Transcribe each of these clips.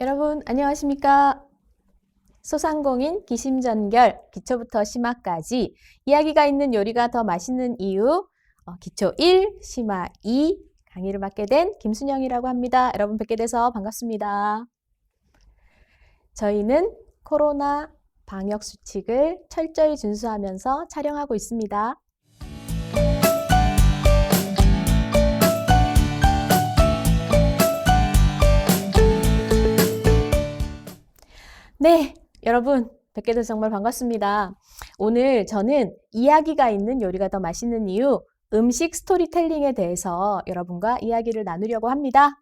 여러분 안녕하십니까? 소상공인 기심전결 기초부터 심화까지 이야기가 있는 요리가 더 맛있는 이유 기초 1, 심화 2 강의를 맡게 된 김순영이라고 합니다. 여러분 뵙게 돼서 반갑습니다. 저희는 코로나 방역 수칙을 철저히 준수하면서 촬영하고 있습니다. 네, 여러분 뵙게 돼서 정말 반갑습니다. 오늘 저는 이야기가 있는 요리가 더 맛있는 이유 음식 스토리텔링에 대해서 여러분과 이야기를 나누려고 합니다.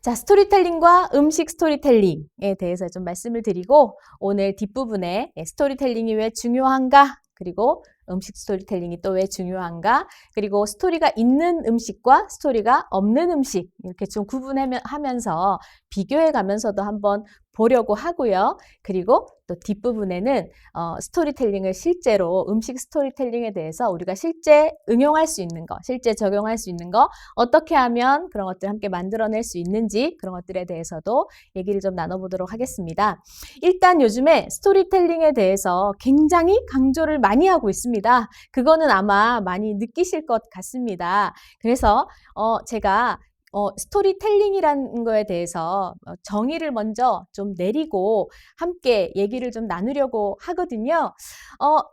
자, 스토리텔링과 음식 스토리텔링에 대해서 좀 말씀을 드리고 오늘 뒷부분에 스토리텔링이 왜 중요한가, 그리고 음식 스토리텔링이 또 왜 중요한가, 그리고 스토리가 있는 음식과 스토리가 없는 음식 이렇게 좀 구분하면서 비교해 가면서도 한번 보려고 하고요. 그리고 또 뒷부분에는 스토리텔링을 실제로 음식 스토리텔링에 대해서 우리가 실제 응용할 수 있는 거, 실제 적용할 수 있는 거, 어떻게 하면 그런 것들을 함께 만들어낼 수 있는지 그런 것들에 대해서도 얘기를 좀 나눠보도록 하겠습니다. 일단 요즘에 스토리텔링에 대해서 굉장히 강조를 많이 하고 있습니다. 그거는 아마 많이 느끼실 것 같습니다. 그래서 제가 스토리텔링이라는 거에 대해서 정의를 먼저 좀 내리고 함께 얘기를 좀 나누려고 하거든요.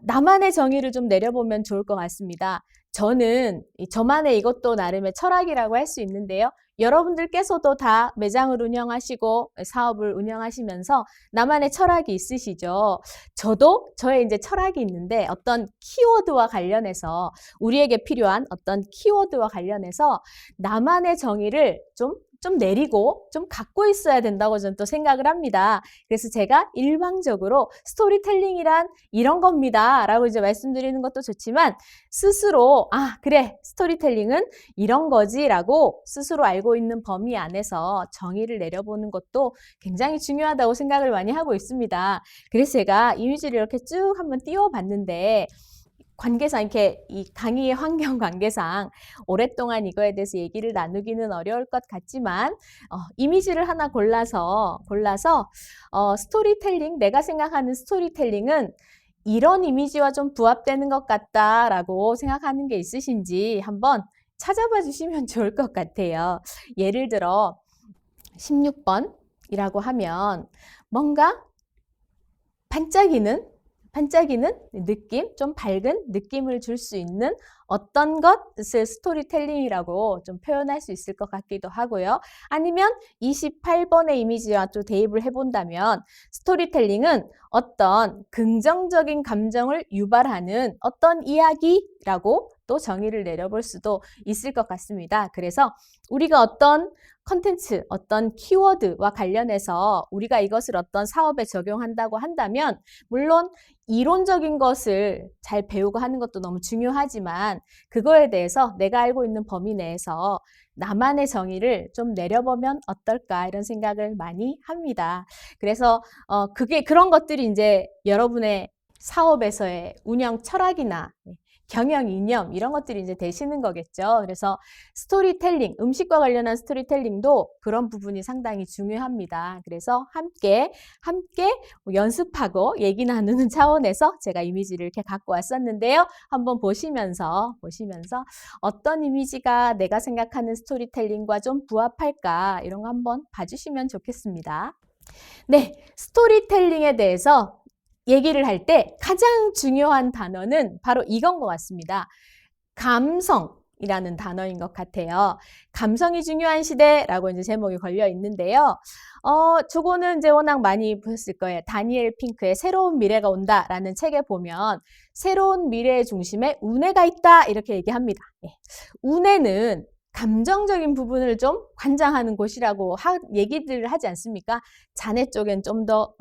나만의 정의를 좀 내려보면 좋을 것 같습니다. 저만의 이것도 나름의 철학이라고 할 수 있는데요. 여러분들께서도 다 매장을 운영하시고 사업을 운영하시면서 나만의 철학이 있으시죠. 저도 저의 이제 철학이 있는데 어떤 키워드와 관련해서 우리에게 필요한 어떤 키워드와 관련해서 나만의 정의를 좀 내리고 좀 갖고 있어야 된다고 저는 또 생각을 합니다. 그래서 제가 일방적으로 스토리텔링이란 이런 겁니다 라고 이제 말씀드리는 것도 좋지만 스스로 그래 스토리텔링은 이런 거지 라고 스스로 알고 있는 범위 안에서 정의를 내려보는 것도 굉장히 중요하다고 생각을 많이 하고 있습니다. 그래서 제가 이미지를 이렇게 쭉 한번 띄워봤는데 관계상 이렇게 이 강의의 환경 관계상 오랫동안 이거에 대해서 얘기를 나누기는 어려울 것 같지만 이미지를 하나 골라서 스토리텔링, 내가 생각하는 스토리텔링은 이런 이미지와 좀 부합되는 것 같다라고 생각하는 게 있으신지 한번 찾아봐 주시면 좋을 것 같아요. 예를 들어 16번이라고 하면 뭔가 반짝이는 느낌, 좀 밝은 느낌을 줄 수 있는 어떤 것을 스토리텔링이라고 좀 표현할 수 있을 것 같기도 하고요. 아니면 28번의 이미지와 또 대입을 해본다면 스토리텔링은 어떤 긍정적인 감정을 유발하는 어떤 이야기라고 또 정의를 내려볼 수도 있을 것 같습니다. 그래서 우리가 어떤 컨텐츠, 어떤 키워드와 관련해서 우리가 이것을 어떤 사업에 적용한다고 한다면 물론 이론적인 것을 잘 배우고 하는 것도 너무 중요하지만 그거에 대해서 내가 알고 있는 범위 내에서 나만의 정의를 좀 내려보면 어떨까 이런 생각을 많이 합니다. 그래서 그런 것들이 이제 여러분의 사업에서의 운영 철학이나 경영 이념 이런 것들이 이제 되시는 거겠죠. 그래서 스토리텔링, 음식과 관련한 스토리텔링도 그런 부분이 상당히 중요합니다. 그래서 함께 연습하고 얘기 나누는 차원에서 제가 이미지를 이렇게 갖고 왔었는데요. 한번 보시면서 어떤 이미지가 내가 생각하는 스토리텔링과 좀 부합할까 이런 거 한번 봐주시면 좋겠습니다. 네, 스토리텔링에 대해서 얘기를 할 때 가장 중요한 단어는 바로 이건 것 같습니다. 감성이라는 단어인 것 같아요. 감성이 중요한 시대라고 이제 제목이 걸려 있는데요. 저거는 이제 워낙 많이 보셨을 거예요. 다니엘 핑크의 새로운 미래가 온다라는 책에 보면 새로운 미래의 중심에 운해가 있다 이렇게 얘기합니다. 운해는 감정적인 부분을 좀 관장하는 곳이라고 얘기들을 하지 않습니까? 자네 쪽엔 좀 더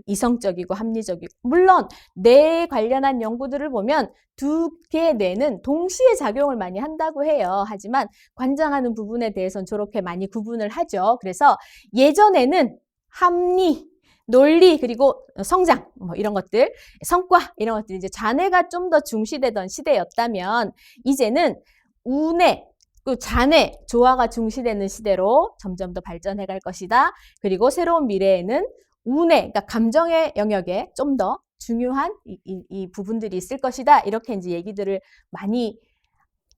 이성적이고 합리적이고 물론 뇌에 관련한 연구들을 보면 두 개의 뇌는 동시에 작용을 많이 한다고 해요. 하지만 관장하는 부분에 대해서는 저렇게 많이 구분을 하죠. 그래서 예전에는 합리, 논리 그리고 성장 이런 것들, 성과 이런 것들이 이제 자네가 좀 더 중시되던 시대였다면 이제는 운해 그 잔해, 조화가 중시되는 시대로 점점 더 발전해 갈 것이다. 그리고 새로운 미래에는 운의, 그러니까 감정의 영역에 좀 더 중요한 이 부분들이 있을 것이다. 이렇게 이제 얘기들을 많이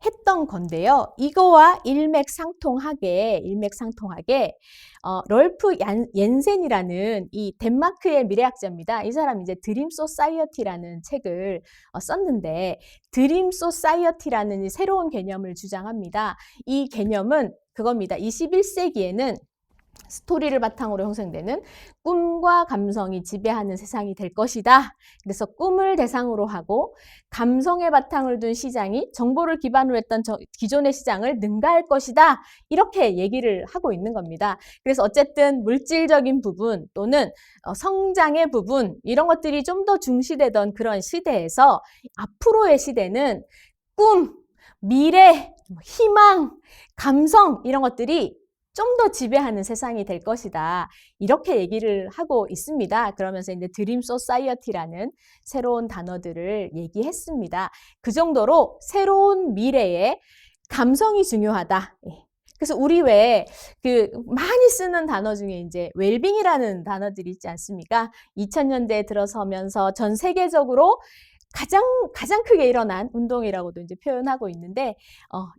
했던 건데요. 이거와 일맥상통하게 럴프 옌센이라는 이 덴마크의 미래학자입니다. 이 사람이 이제 드림 소사이어티라는 책을 썼는데 드림 소사이어티라는 이 새로운 개념을 주장합니다. 이 개념은 그겁니다. 21세기에는 스토리를 바탕으로 형성되는 꿈과 감성이 지배하는 세상이 될 것이다. 그래서 꿈을 대상으로 하고 감성의 바탕을 둔 시장이 정보를 기반으로 했던 기존의 시장을 능가할 것이다. 이렇게 얘기를 하고 있는 겁니다. 그래서 어쨌든 물질적인 부분 또는 성장의 부분 이런 것들이 좀 더 중시되던 그런 시대에서 앞으로의 시대는 꿈, 미래, 희망, 감성 이런 것들이 좀 더 지배하는 세상이 될 것이다. 이렇게 얘기를 하고 있습니다. 그러면서 이제 드림 소사이어티라는 새로운 단어들을 얘기했습니다. 그 정도로 새로운 미래에 감성이 중요하다. 그래서 우리 왜 그 많이 쓰는 단어 중에 이제 웰빙이라는 단어들이 있지 않습니까? 2000년대에 들어서면서 전 세계적으로 가장 크게 일어난 운동이라고도 이제 표현하고 있는데,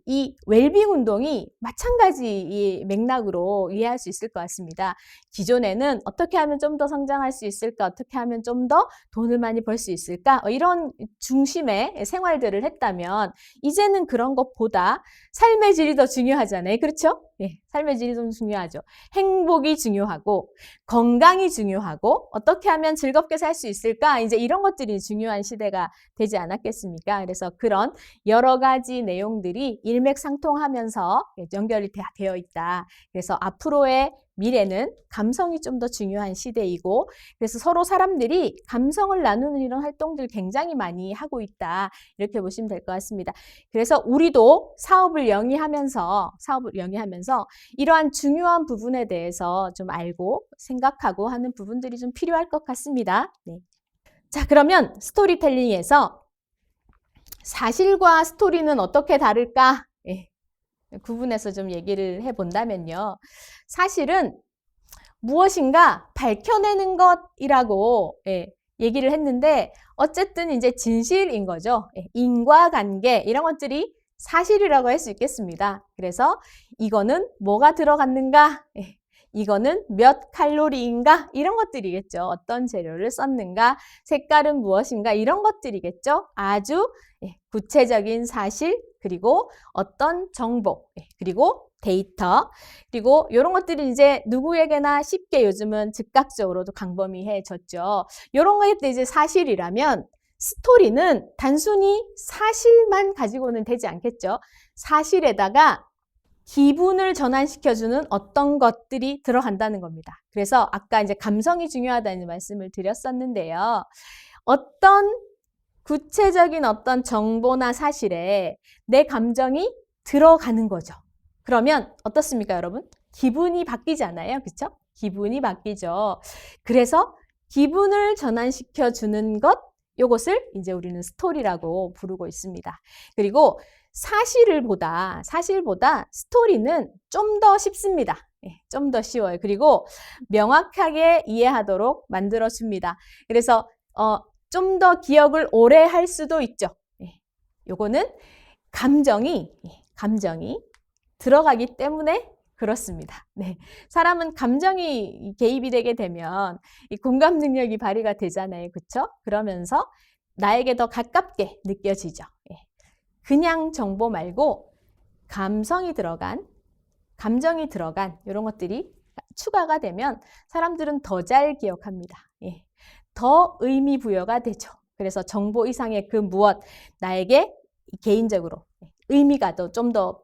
이 웰빙 운동이 마찬가지 이 맥락으로 이해할 수 있을 것 같습니다. 기존에는 어떻게 하면 좀 더 성장할 수 있을까? 어떻게 하면 좀 더 돈을 많이 벌 수 있을까? 이런 중심의 생활들을 했다면, 이제는 그런 것보다 삶의 질이 더 중요하잖아요. 그렇죠? 네, 삶의 질이 좀 중요하죠. 행복이 중요하고, 건강이 중요하고, 어떻게 하면 즐겁게 살 수 있을까? 이제 이런 것들이 중요한 시대가 되지 않았겠습니까? 그래서 그런 여러 가지 내용들이 일맥상통하면서 연결이 되어 있다. 그래서 앞으로의 미래는 감성이 좀 더 중요한 시대이고, 그래서 서로 사람들이 감성을 나누는 이런 활동들 굉장히 많이 하고 있다. 이렇게 보시면 될 것 같습니다. 그래서 우리도 사업을 영위하면서 이러한 중요한 부분에 대해서 좀 알고 생각하고 하는 부분들이 좀 필요할 것 같습니다. 네. 자, 그러면 스토리텔링에서 사실과 스토리는 어떻게 다를까? 구분해서 좀 얘기를 해본다면요. 사실은 무엇인가 밝혀내는 것이라고 얘기를 했는데 어쨌든 이제 진실인 거죠. 인과관계 이런 것들이 사실이라고 할 수 있겠습니다. 그래서 이거는 뭐가 들어갔는가? 이거는 몇 칼로리인가? 이런 것들이겠죠. 어떤 재료를 썼는가? 색깔은 무엇인가? 이런 것들이겠죠. 아주 구체적인 사실, 그리고 어떤 정보, 그리고 데이터, 그리고 이런 것들이 이제 누구에게나 쉽게 요즘은 즉각적으로도 광범위해졌죠. 이런 것들이 이제 사실이라면 스토리는 단순히 사실만 가지고는 되지 않겠죠. 사실에다가 기분을 전환시켜주는 어떤 것들이 들어간다는 겁니다. 그래서 아까 이제 감성이 중요하다는 말씀을 드렸었는데요. 어떤 구체적인 어떤 정보나 사실에 내 감정이 들어가는 거죠. 그러면 어떻습니까, 여러분? 기분이 바뀌잖아요. 그렇죠? 기분이 바뀌죠. 그래서 기분을 전환시켜주는 것, 이것을 이제 우리는 스토리라고 부르고 있습니다. 그리고 사실보다 스토리는 좀 더 쉽습니다. 좀 더 쉬워요. 그리고 명확하게 이해하도록 만들어줍니다. 그래서 좀 더 기억을 오래 할 수도 있죠. 요거는 감정이 들어가기 때문에 그렇습니다. 네. 사람은 감정이 개입이 되게 되면 이 공감 능력이 발휘가 되잖아요. 그렇죠? 그러면서 나에게 더 가깝게 느껴지죠. 그냥 정보 말고 감정이 들어간 이런 것들이 추가가 되면 사람들은 더 잘 기억합니다. 더 의미 부여가 되죠. 그래서 정보 이상의 그 무엇, 나에게 개인적으로 의미가 좀 더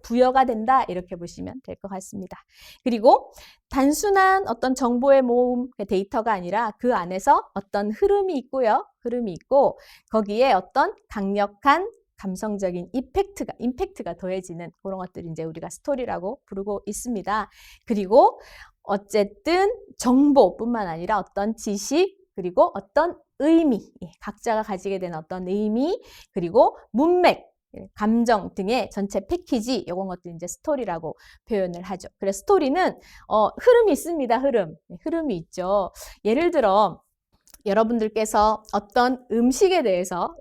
부여가 된다, 이렇게 보시면 될 것 같습니다. 그리고 단순한 어떤 정보의 모음, 데이터가 아니라 그 안에서 어떤 흐름이 있고요. 흐름이 있고 거기에 어떤 강력한 감성적인 임팩트가 더해지는 그런 것들이 이제 우리가 스토리라고 부르고 있습니다. 그리고 어쨌든 정보뿐만 아니라 어떤 지식, 그리고 어떤 의미, 각자가 가지게 되는 어떤 의미, 그리고 문맥, 감정 등의 전체 패키지, 이런 것들 이제 스토리라고 표현을 하죠. 그래서 스토리는 흐름이 있습니다. 흐름이 있죠. 예를 들어 여러분들께서 어떤 음식에 대해서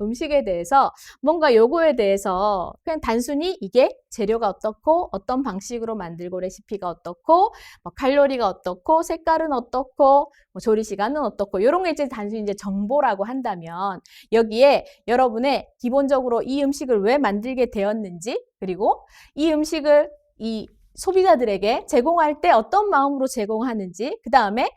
뭔가 요거에 대해서 그냥 단순히 이게 재료가 어떻고 어떤 방식으로 만들고 레시피가 어떻고 뭐 칼로리가 어떻고 색깔은 어떻고 뭐 조리 시간은 어떻고 이런 게 이제 단순히 이제 정보라고 한다면 여기에 여러분의 기본적으로 이 음식을 왜 만들게 되었는지 그리고 이 음식을 이 소비자들에게 제공할 때 어떤 마음으로 제공하는지, 그 다음에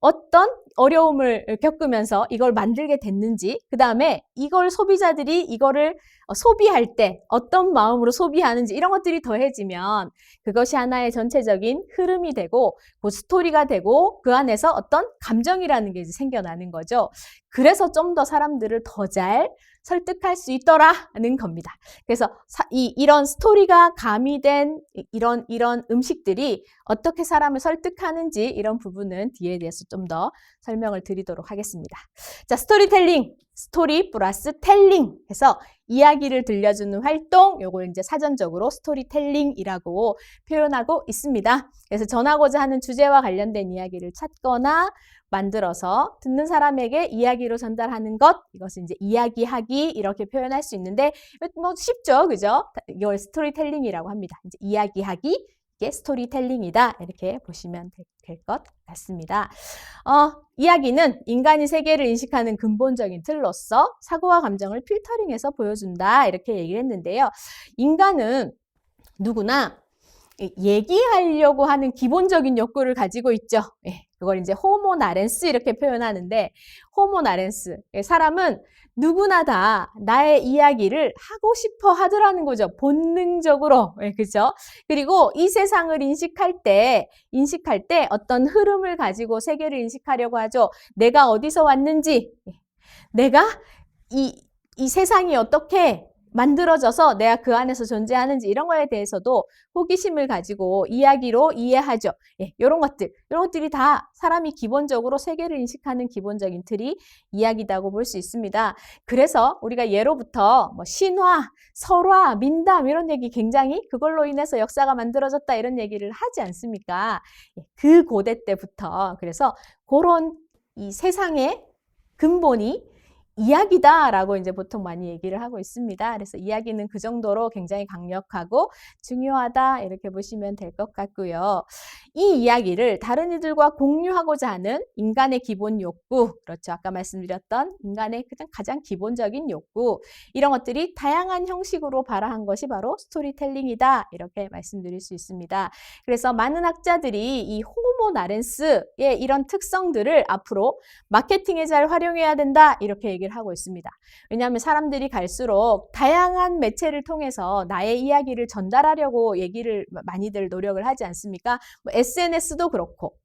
어떤 어려움을 겪으면서 이걸 만들게 됐는지, 그 다음에 이걸 소비자들이 이거를 소비할 때 어떤 마음으로 소비하는지 이런 것들이 더해지면 그것이 하나의 전체적인 흐름이 되고 그 스토리가 되고 그 안에서 어떤 감정이라는 게 이제 생겨나는 거죠. 그래서 좀 더 사람들을 더 잘 설득할 수 있더라는 겁니다. 그래서 이런 스토리가 가미된 이런 음식들이 어떻게 사람을 설득하는지 이런 부분은 뒤에 대해서 좀 더 설명을 드리도록 하겠습니다. 자, 스토리텔링, 스토리 플러스 텔링 해서 이야기를 들려주는 활동, 요걸 이제 사전적으로 스토리텔링이라고 표현하고 있습니다. 그래서 전하고자 하는 주제와 관련된 이야기를 찾거나 만들어서 듣는 사람에게 이야기로 전달하는 것, 이것을 이제 이야기하기 이렇게 표현할 수 있는데 뭐 쉽죠, 그죠? 이걸 스토리텔링이라고 합니다. 이제 이야기하기, 이게 스토리텔링이다 이렇게 보시면 될 것 같습니다. 이야기는 인간이 세계를 인식하는 근본적인 틀로서 사고와 감정을 필터링해서 보여준다 이렇게 얘기를 했는데요. 인간은 누구나 얘기하려고 하는 기본적인 욕구를 가지고 있죠. 그걸 이제 호모 나렌스 이렇게 표현하는데, 호모 나렌스, 사람은 누구나 다 나의 이야기를 하고 싶어 하더라는 거죠. 본능적으로. 그죠? 그리고 이 세상을 인식할 때 어떤 흐름을 가지고 세계를 인식하려고 하죠. 내가 어디서 왔는지, 내가 이 세상이 어떻게 만들어져서 내가 그 안에서 존재하는지 이런 거에 대해서도 호기심을 가지고 이야기로 이해하죠. 이런 것들이 다 사람이 기본적으로 세계를 인식하는 기본적인 틀이 이야기다고 볼 수 있습니다. 그래서 우리가 예로부터 뭐 신화, 설화, 민담 이런 얘기 굉장히 그걸로 인해서 역사가 만들어졌다 이런 얘기를 하지 않습니까? 그 고대 때부터 그래서 그런 이 세상의 근본이 이야기다라고 이제 보통 많이 얘기를 하고 있습니다. 그래서 이야기는 그 정도로 굉장히 강력하고 중요하다 이렇게 보시면 될 것 같고요. 이 이야기를 다른 이들과 공유하고자 하는 인간의 기본 욕구, 그렇죠. 아까 말씀드렸던 인간의 가장 기본적인 욕구, 이런 것들이 다양한 형식으로 발화한 것이 바로 스토리텔링이다 이렇게 말씀드릴 수 있습니다. 그래서 많은 학자들이 이 호모 나렌스의 이런 특성들을 앞으로 마케팅에 잘 활용해야 된다 이렇게 얘기를 하고 있습니다. 왜냐하면 사람들이 갈수록 다양한 매체를 통해서 나의 이야기를 전달하려고 얘기를 많이들 노력을 하지 않습니까? 뭐 SNS도 그렇고,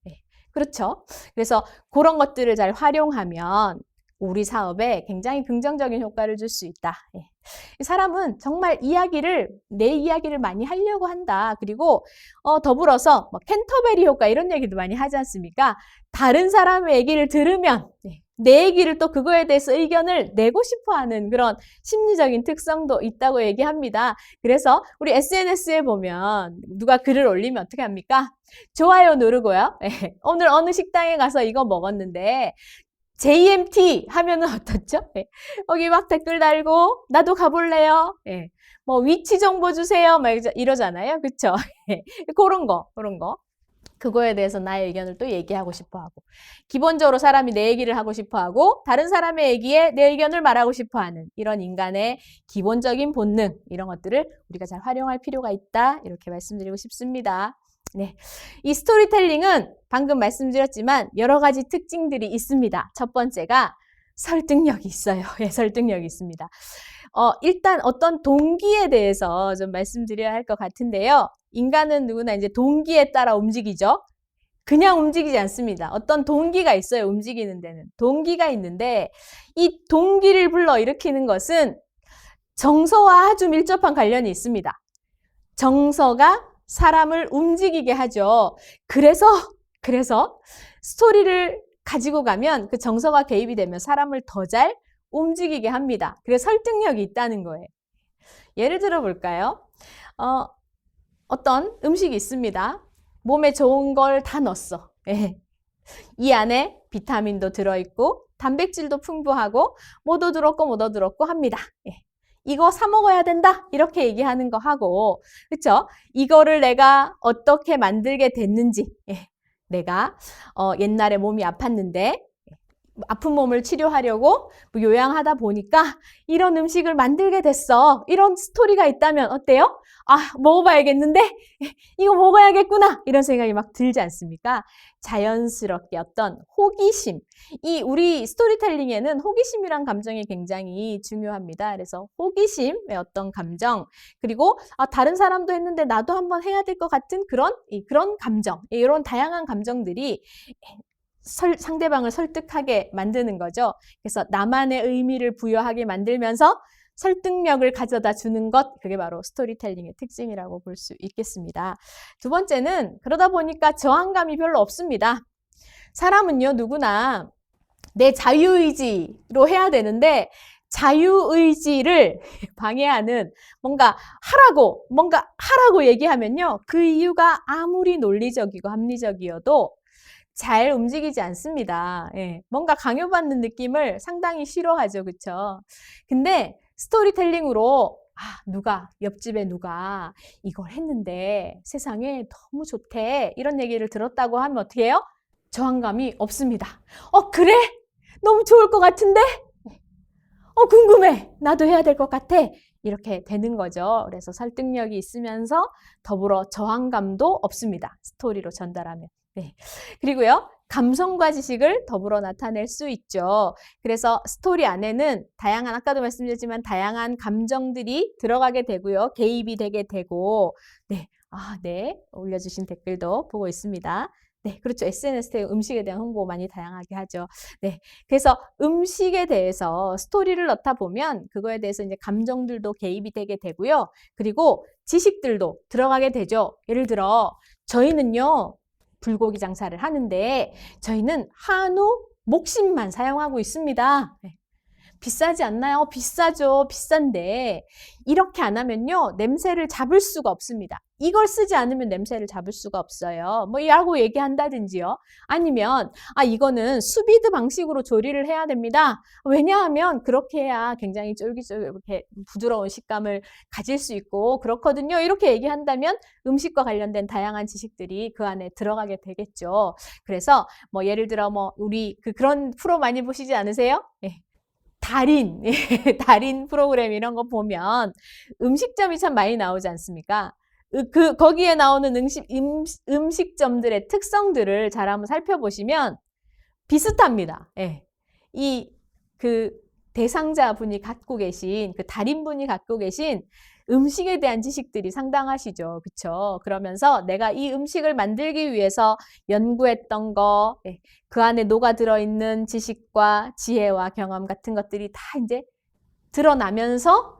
그렇죠. 그래서 그런 것들을 잘 활용하면 우리 사업에 굉장히 긍정적인 효과를 줄 수 있다. 사람은 정말 내 이야기를 많이 하려고 한다. 그리고 더불어서 뭐 캔터베리 효과 이런 얘기도 많이 하지 않습니까? 다른 사람의 얘기를 들으면 내 얘기를 또 그거에 대해서 의견을 내고 싶어하는 그런 심리적인 특성도 있다고 얘기합니다. 그래서 우리 SNS에 보면 누가 글을 올리면 어떻게 합니까? 좋아요 누르고요. 오늘 어느 식당에 가서 이거 먹었는데 JMT 하면은 어떻죠? 거기 막 댓글 달고 나도 가볼래요. 뭐 위치 정보 주세요. 막 이러잖아요. 그쵸? 그런 거. 그거에 대해서 나의 의견을 또 얘기하고 싶어 하고, 기본적으로 사람이 내 얘기를 하고 싶어 하고 다른 사람의 얘기에 내 의견을 말하고 싶어 하는 이런 인간의 기본적인 본능, 이런 것들을 우리가 잘 활용할 필요가 있다 이렇게 말씀드리고 싶습니다. 이 스토리텔링은 방금 말씀드렸지만 여러 가지 특징들이 있습니다. 첫 번째가 설득력이 있어요. 설득력이 있습니다. 일단 어떤 동기에 대해서 좀 말씀드려야 할 것 같은데요. 인간은 누구나 이제 동기에 따라 움직이죠. 그냥 움직이지 않습니다. 어떤 동기가 있어요. 움직이는 데는. 동기가 있는데 이 동기를 불러일으키는 것은 정서와 아주 밀접한 관련이 있습니다. 정서가 사람을 움직이게 하죠. 그래서 스토리를 가지고 가면 그 정서가 개입이 되면 사람을 더 잘 움직이게 합니다. 그래서 설득력이 있다는 거예요. 예를 들어 볼까요? 어떤 음식이 있습니다. 몸에 좋은 걸 다 넣었어. 예. 이 안에 비타민도 들어있고 단백질도 풍부하고 뭐도 들었고 합니다. 예. 이거 사 먹어야 된다 이렇게 얘기하는 거 하고, 그렇죠? 이거를 내가 어떻게 만들게 됐는지, 예. 내가 옛날에 몸이 아팠는데 아픈 몸을 치료하려고 요양하다 보니까 이런 음식을 만들게 됐어. 이런 스토리가 있다면 어때요? 아, 먹어봐야겠는데? 이거 먹어야겠구나. 이런 생각이 막 들지 않습니까? 자연스럽게 어떤 호기심. 우리 스토리텔링에는 호기심이란 감정이 굉장히 중요합니다. 그래서 호기심의 어떤 감정, 그리고 다른 사람도 했는데 나도 한번 해야 될 것 같은 그런 감정, 이런 다양한 감정들이 상대방을 설득하게 만드는 거죠. 그래서 나만의 의미를 부여하게 만들면서 설득력을 가져다 주는 것, 그게 바로 스토리텔링의 특징이라고 볼 수 있겠습니다. 두 번째는 그러다 보니까 저항감이 별로 없습니다. 사람은요, 누구나 내 자유의지로 해야 되는데 자유의지를 방해하는 뭔가 하라고 얘기하면요, 그 이유가 아무리 논리적이고 합리적이어도 잘 움직이지 않습니다. 예, 뭔가 강요받는 느낌을 상당히 싫어하죠. 그쵸? 근데 스토리텔링으로 옆집에 누가 이걸 했는데 세상에 너무 좋대. 이런 얘기를 들었다고 하면 어떻게 해요? 저항감이 없습니다. 그래? 너무 좋을 것 같은데? 궁금해. 나도 해야 될 것 같아. 이렇게 되는 거죠. 그래서 설득력이 있으면서 더불어 저항감도 없습니다. 스토리로 전달하면. 네. 그리고요, 감성과 지식을 더불어 나타낼 수 있죠. 그래서 스토리 안에는 아까도 말씀드렸지만 다양한 감정들이 들어가게 되고요. 개입이 되게 되고, 네. 네. 올려주신 댓글도 보고 있습니다. 네, 그렇죠. SNS에 음식에 대한 홍보 많이 다양하게 하죠. 네. 그래서 음식에 대해서 스토리를 넣다 보면 그거에 대해서 이제 감정들도 개입이 되게 되고요. 그리고 지식들도 들어가게 되죠. 예를 들어, 저희는요, 불고기 장사를 하는데 저희는 한우 목심만 사용하고 있습니다. 네. 비싸지 않나요? 비싸죠. 비싼데 이렇게 안 하면요, 냄새를 잡을 수가 없습니다. 이걸 쓰지 않으면 냄새를 잡을 수가 없어요. 라고 얘기한다든지요. 아니면 이거는 수비드 방식으로 조리를 해야 됩니다. 왜냐하면 그렇게 해야 굉장히 쫄깃쫄깃 이렇게 부드러운 식감을 가질 수 있고 그렇거든요. 이렇게 얘기한다면 음식과 관련된 다양한 지식들이 그 안에 들어가게 되겠죠. 그래서 예를 들어 우리 그런 프로 많이 보시지 않으세요? 네. 달인 프로그램 이런 거 보면 음식점이 참 많이 나오지 않습니까? 거기에 나오는 음식점들의 특성들을 잘 한번 살펴보시면 비슷합니다. 예. 대상자분이 갖고 계신, 달인분이 갖고 계신 음식에 대한 지식들이 상당하시죠. 그쵸? 그러면서 내가 이 음식을 만들기 위해서 연구했던 거, 그 안에 녹아들어 있는 지식과 지혜와 경험 같은 것들이 다 이제 드러나면서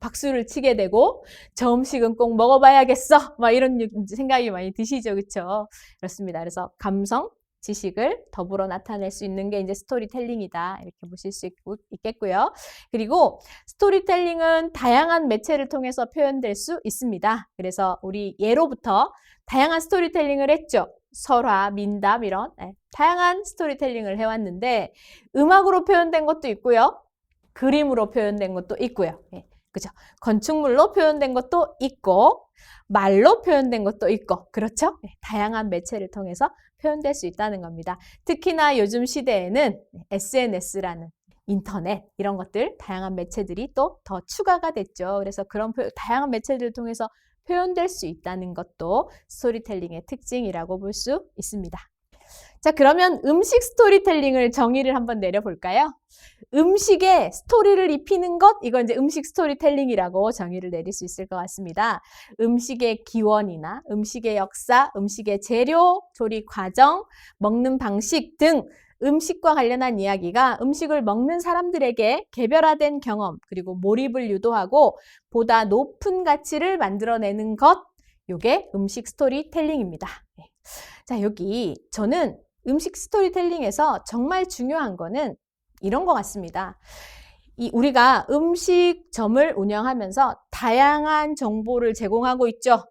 박수를 치게 되고 저 음식은 꼭 먹어봐야겠어. 이런 생각이 많이 드시죠. 그쵸? 그렇습니다. 그래서 감성, 지식을 더불어 나타낼 수 있는 게 이제 스토리텔링이다. 이렇게 보실 수 있겠고요. 그리고 스토리텔링은 다양한 매체를 통해서 표현될 수 있습니다. 그래서 우리 예로부터 다양한 스토리텔링을 했죠. 설화, 민담 이런 다양한 스토리텔링을 해왔는데 음악으로 표현된 것도 있고요. 그림으로 표현된 것도 있고요. 그죠? 건축물로 표현된 것도 있고 말로 표현된 것도 있고 그렇죠? 다양한 매체를 통해서 표현될 수 있다는 겁니다. 특히나 요즘 시대에는 SNS라는 인터넷 이런 것들 다양한 매체들이 또 더 추가가 됐죠. 그래서 그런 다양한 매체들을 통해서 표현될 수 있다는 것도 스토리텔링의 특징이라고 볼 수 있습니다. 자, 그러면 음식 스토리텔링을 정의를 한번 내려볼까요? 음식에 스토리를 입히는 것, 이건 이제 음식 스토리텔링이라고 정의를 내릴 수 있을 것 같습니다. 음식의 기원이나 음식의 역사, 음식의 재료, 조리 과정, 먹는 방식 등 음식과 관련한 이야기가 음식을 먹는 사람들에게 개별화된 경험, 그리고 몰입을 유도하고 보다 높은 가치를 만들어내는 것, 이게 음식 스토리텔링입니다. 자, 여기 저는 음식 스토리텔링에서 정말 중요한 거는 이런 것 같습니다. 우리가 음식점을 운영하면서 다양한 정보를 제공하고 있죠.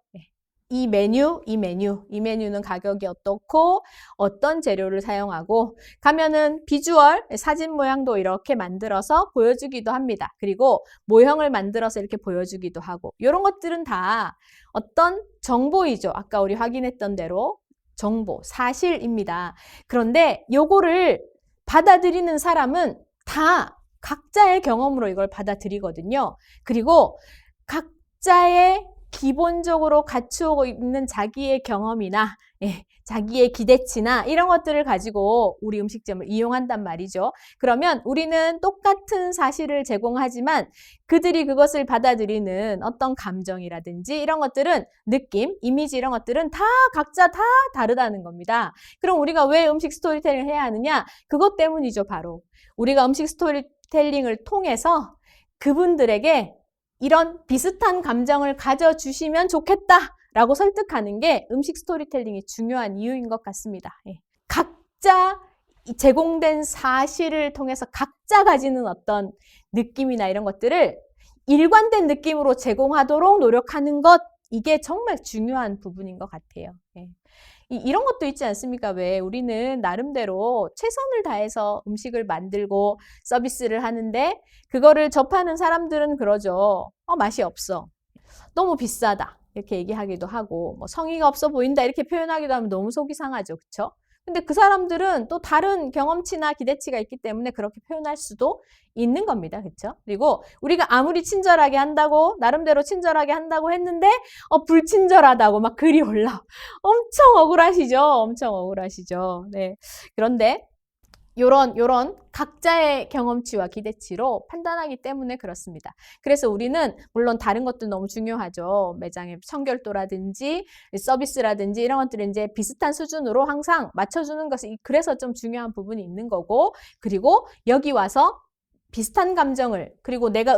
이 메뉴는 가격이 어떻고 어떤 재료를 사용하고 가면은 비주얼, 사진 모양도 이렇게 만들어서 보여주기도 합니다. 그리고 모형을 만들어서 이렇게 보여주기도 하고 이런 것들은 다 어떤 정보이죠. 아까 우리 확인했던 대로 정보, 사실입니다. 그런데 요거를 받아들이는 사람은 다 각자의 경험으로 이걸 받아들이거든요. 그리고 각자의 기본적으로 갖추고 있는 자기의 경험이나 자기의 기대치나 이런 것들을 가지고 우리 음식점을 이용한단 말이죠. 그러면 우리는 똑같은 사실을 제공하지만 그들이 그것을 받아들이는 어떤 감정이라든지 이런 것들은 느낌, 이미지 이런 것들은 다 각자 다 다르다는 겁니다. 그럼 우리가 왜 음식 스토리텔링을 해야 하느냐? 그것 때문이죠, 바로. 우리가 음식 스토리텔링을 통해서 그분들에게 이런 비슷한 감정을 가져주시면 좋겠다라고 설득하는 게 음식 스토리텔링이 중요한 이유인 것 같습니다. 각자 제공된 사실을 통해서 각자 가지는 어떤 느낌이나 이런 것들을 일관된 느낌으로 제공하도록 노력하는 것, 이게 정말 중요한 부분인 것 같아요. 이런 것도 있지 않습니까? 왜 우리는 나름대로 최선을 다해서 음식을 만들고 서비스를 하는데 그거를 접하는 사람들은 그러죠. 맛이 없어. 너무 비싸다. 이렇게 얘기하기도 하고 뭐 성의가 없어 보인다 이렇게 표현하기도 하면 너무 속이 상하죠. 그렇죠? 근데 그 사람들은 또 다른 경험치나 기대치가 있기 때문에 그렇게 표현할 수도 있는 겁니다. 그렇죠? 그리고 우리가 아무리 친절하게 한다고 나름대로 친절하게 한다고 했는데 불친절하다고 막 글이 올라. 엄청 억울하시죠? 엄청 억울하시죠? 네. 그런데 요런 각자의 경험치와 기대치로 판단하기 때문에 그렇습니다. 그래서 우리는 물론 다른 것도 너무 중요하죠. 매장의 청결도라든지 서비스라든지 이런 것들을 이제 비슷한 수준으로 항상 맞춰주는 것이 그래서 좀 중요한 부분이 있는 거고, 그리고 여기 와서 비슷한 감정을, 그리고 내가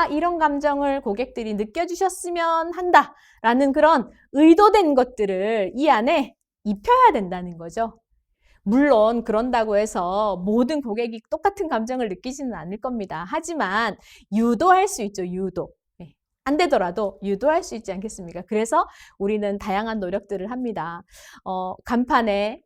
이런 감정을 고객들이 느껴주셨으면 한다라는 그런 의도된 것들을 이 안에 입혀야 된다는 거죠. 물론 그런다고 해서 모든 고객이 똑같은 감정을 느끼지는 않을 겁니다. 하지만 유도할 수 있죠, 유도. 안 되더라도 유도할 수 있지 않겠습니까? 그래서 우리는 다양한 노력들을 합니다. 간판에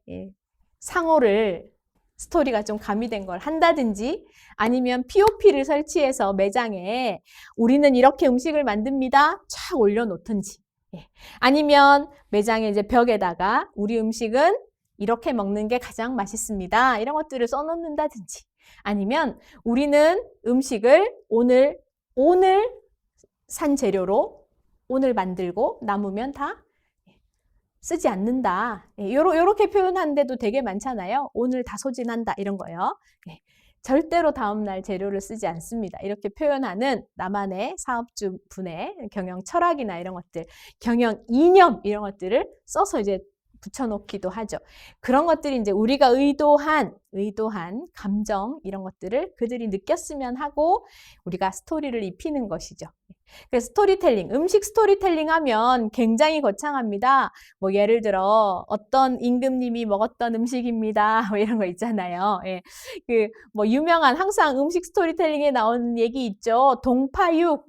상호를 스토리가 좀 가미된 걸 한다든지 아니면 POP를 설치해서 매장에 우리는 이렇게 음식을 만듭니다. 쫙 올려놓든지 아니면 매장에 이제 벽에다가 우리 음식은 이렇게 먹는 게 가장 맛있습니다. 이런 것들을 써놓는다든지 아니면 우리는 음식을 오늘 산 재료로 오늘 만들고 남으면 다 쓰지 않는다. 요렇게 표현한 데도 되게 많잖아요. 오늘 다 소진한다 이런 거요. 절대로 다음날 재료를 쓰지 않습니다. 이렇게 표현하는 나만의 사업주분의 경영 철학이나 이런 것들, 경영 이념 이런 것들을 써서 이제 붙여놓기도 하죠. 그런 것들이 이제 우리가 의도한 감정 이런 것들을 그들이 느꼈으면 하고 우리가 스토리를 입히는 것이죠. 그래서 스토리텔링, 음식 스토리텔링 하면 굉장히 거창합니다. 뭐 예를 들어 어떤 임금님이 먹었던 음식입니다. 뭐 이런 거 있잖아요. 뭐 유명한 항상 음식 스토리텔링에 나오는 얘기 있죠. 동파육,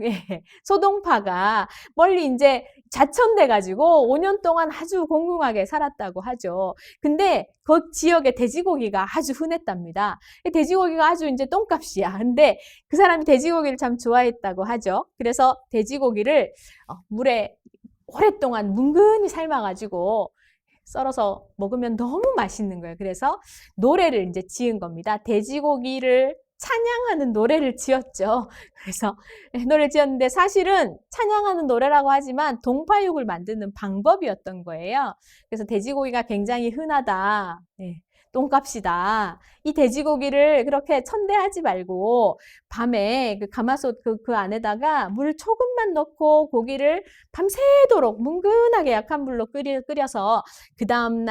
소동파가 멀리 이제 자천돼 가지고 5년 동안 아주 공공하게 살았다고 하죠. 근데 그 지역에 돼지고기가 아주 흔했답니다. 돼지고기가 아주 이제 똥값이야. 근데 그 사람이 돼지고기를 참 좋아했다고 하죠. 그래서 돼지고기를 물에 오랫동안 뭉근히 삶아가지고 썰어서 먹으면 너무 맛있는 거예요. 그래서 노래를 이제 지은 겁니다. 돼지고기를 찬양하는 노래를 지었죠. 그래서 노래를 지었는데 사실은 찬양하는 노래라고 하지만 동파육을 만드는 방법이었던 거예요. 그래서 돼지고기가 굉장히 흔하다. 똥값이다. 이 돼지고기를 그렇게 천대하지 말고 밤에 그 가마솥 그 안에다가 물 조금만 넣고 고기를 밤새도록 뭉근하게 약한 불로 끓여서 그 다음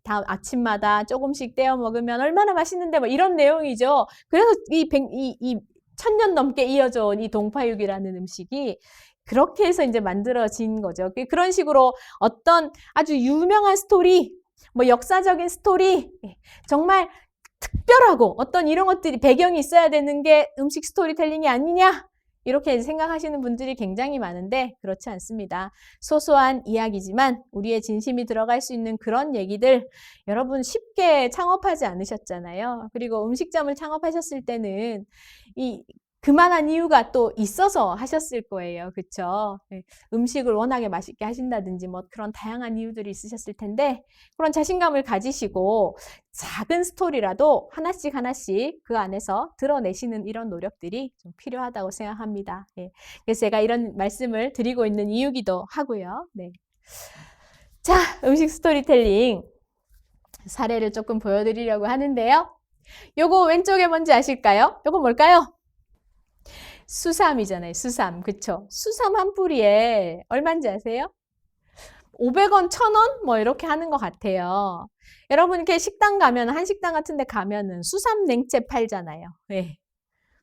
아침마다 조금씩 떼어 먹으면 얼마나 맛있는데 뭐 이런 내용이죠. 그래서 이 1000년 넘게 이어져 온 이 동파육이라는 음식이 그렇게 해서 이제 만들어진 거죠. 그런 식으로 어떤 아주 유명한 스토리, 뭐 역사적인 스토리, 정말 특별하고 어떤 이런 것들이 배경이 있어야 되는 게 음식 스토리텔링이 아니냐? 이렇게 생각하시는 분들이 굉장히 많은데 그렇지 않습니다. 소소한 이야기지만 우리의 진심이 들어갈 수 있는 그런 얘기들 여러분 쉽게 창업하지 않으셨잖아요. 그리고 음식점을 창업하셨을 때는 그만한 이유가 또 있어서 하셨을 거예요. 그쵸? 음식을 워낙에 맛있게 하신다든지 뭐 그런 다양한 이유들이 있으셨을 텐데 그런 자신감을 가지시고 작은 스토리라도 하나씩 하나씩 그 안에서 드러내시는 이런 노력들이 좀 필요하다고 생각합니다. 그래서 제가 이런 말씀을 드리고 있는 이유기도 하고요. 네. 자, 음식 스토리텔링 사례를 조금 보여드리려고 하는데요. 요거 왼쪽에 뭔지 아실까요? 요거 뭘까요? 수삼이잖아요. 수삼. 그쵸? 수삼 한 뿌리에 얼마인지 아세요? 500원, 1000원? 뭐 이렇게 하는 것 같아요. 여러분 이렇게 식당 가면, 한식당 같은 데 가면은 수삼 냉채 팔잖아요. 네.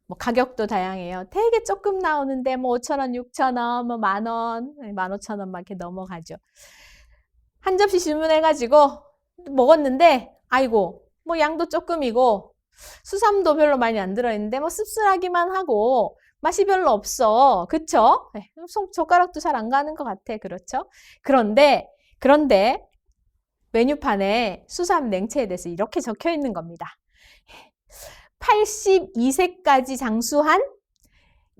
뭐 가격도 다양해요. 되게 조금 나오는데 뭐 5,000원, 6,000원, 뭐 10,000원, 15,000원 막 이렇게 넘어가죠. 한 접시 주문해가지고 먹었는데 아이고 뭐 양도 조금이고 수삼도 별로 많이 안 들어있는데 뭐 씁쓸하기만 하고 맛이 별로 없어. 그쵸? 손가락도 잘 안 가는 것 같아. 그렇죠? 그런데 메뉴판에 수삼 냉채에 대해서 이렇게 적혀 있는 겁니다. 82세까지 장수한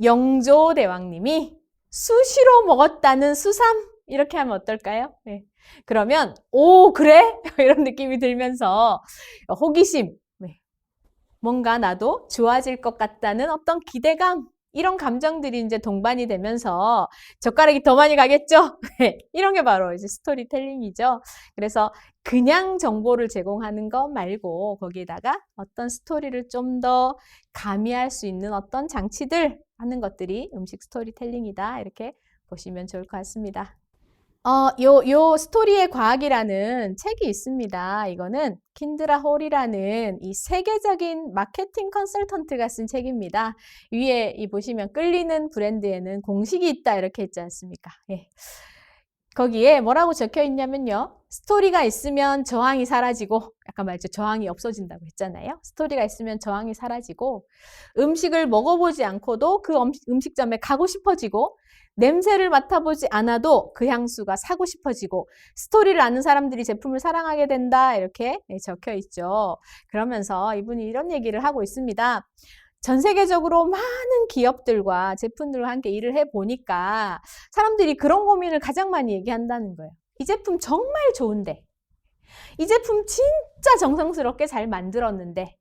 영조대왕님이 수시로 먹었다는 수삼 이렇게 하면 어떨까요? 네. 그러면 오 그래? 이런 느낌이 들면서 호기심 뭔가 나도 좋아질 것 같다는 어떤 기대감 이런 감정들이 이제 동반이 되면서 젓가락이 더 많이 가겠죠? 이런 게 바로 이제 스토리텔링이죠. 그래서 그냥 정보를 제공하는 것 말고 거기에다가 어떤 스토리를 좀 더 가미할 수 있는 어떤 장치들 하는 것들이 음식 스토리텔링이다. 이렇게 보시면 좋을 것 같습니다. 요 스토리의 과학이라는 책이 있습니다. 이거는 킨드라 홀이라는 이 세계적인 마케팅 컨설턴트가 쓴 책입니다. 위에 보시면 끌리는 브랜드에는 공식이 있다 이렇게 있지 않습니까? 예. 거기에 뭐라고 적혀 있냐면요. 스토리가 있으면 저항이 사라지고 아까 말했죠. 저항이 없어진다고 했잖아요. 스토리가 있으면 저항이 사라지고 음식을 먹어보지 않고도 그 음식점에 가고 싶어지고 냄새를 맡아보지 않아도 그 향수가 사고 싶어지고 스토리를 아는 사람들이 제품을 사랑하게 된다 이렇게 적혀 있죠. 그러면서 이분이 이런 얘기를 하고 있습니다. 전 세계적으로 많은 기업들과 제품들과 함께 일을 해보니까 사람들이 그런 고민을 가장 많이 얘기한다는 거예요. 이 제품 정말 좋은데 이 제품 진짜 정성스럽게 잘 만들었는데